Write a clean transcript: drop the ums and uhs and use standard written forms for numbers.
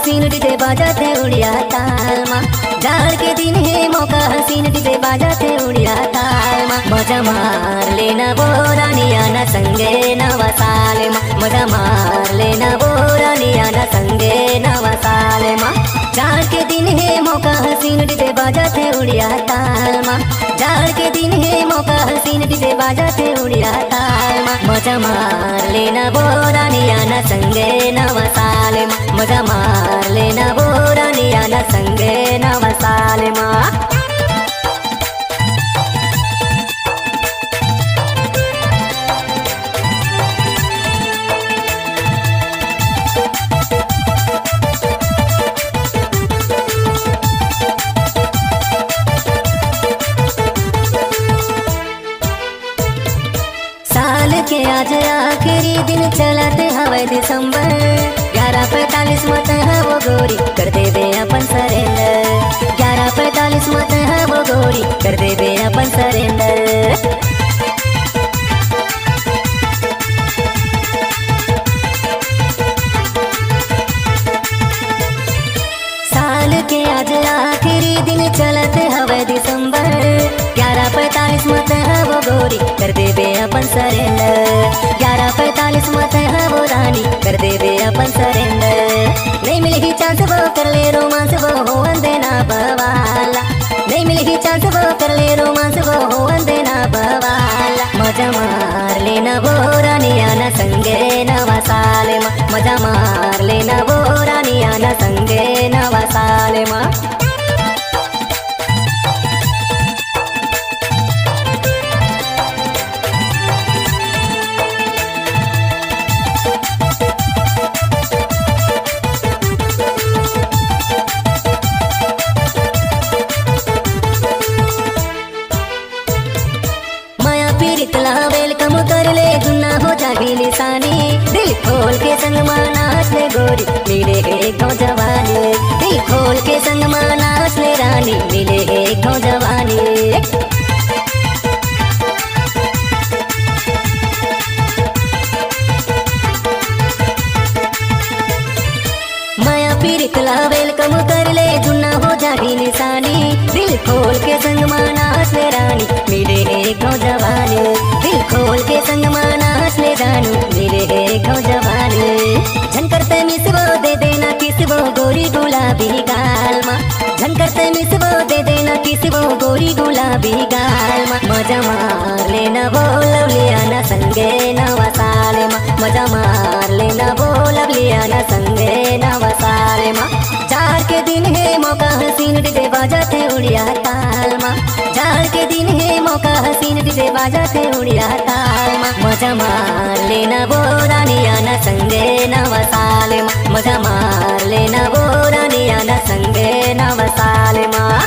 हसीन डीजे बाजाते उड़िया ताल माँ। जाड़ के दिन है मौका हसीन डीजे बाजाते उड़िया ताल माँ। मजा मार लेना वो रानिया ना संगे नवा साल माँ। मजा मार लेना वो रानिया ना संगे नवा साल माँ। जाड़ के दिन है मौका हसीन डीजे बाजाते उड़िया ताल माँ। जाड़ के दिन है मौका हसीन डीजे बाजाते उड़िया ताल माँ। मजा मार लेना वो रानिया ना संगे नवा साल माँ। मजा मार लेना वो रानिया ना संगे नवा साल माँ। साल के आज आखिरी दिन चलाते हवे दिसंबर। 11:45 मत है वो गोरी कर दे बे अपन सरेंडर। 11:45 मत है वो गोरी कर दे बे अपन सरेंडर। साल के आज आखिरी दिन चलते हवे दिसंबर। 11:45 मत है वो गोरी कर दे बे अपन सरेंडर। 11:45 मत है वो रानी कर दे बे अपन सरेंडर। नहीं मिलेगी चांस वो कर ले रोमांस वो हो अंदेना बवाला। नहीं मिलेगी चांस वो कर ले रोमांस वो हो अंदेना बवाला। मजा मार लेना वो रानिया ना संगे नवा साल माँ। मजा मार लेना वो रानिया ना संगे नवा साल माँ। पिरितला वेलकम कर ले जुन्ना हो जागी लिसानी। दिल खोल के संग माँ नाच ले गोरी मिले एक जवानी। दिल खोल के संग माँ नाच ले रानी मिले एक जवानी। माया पिरितला वेलकम कर ले जुन्ना हो जागी लिसानी। दिल खोल के संग माँ नाच ले रानी मिले एक जवानी। दिल खोल के संग माँ नाच ले रानू मिले एक जवानी। झन करते मिस वो दे देना किस वो गोरी गुलाबी गाल माँ। झन करते मिस वो दे देना किस वो गोरी गुलाबी गाल माँ। मजा मार लेना वो लवलिया ना संगे नवा साल माँ। मजा मार लेना वो लवलिया ना संगे नवा साल माँ। जाड़ के दिन है मौका हसीन डीजे बाजाते उड़िया ताल माँ। जाड़ के दिन है मौका हसीन डीजे बाजाते उड़िया ताल माँ। मजा मार लेना वो रानिया ना संगे नवा साल माँ। मजा मार लेना वो रानिया ना संगे नवा साल माँ।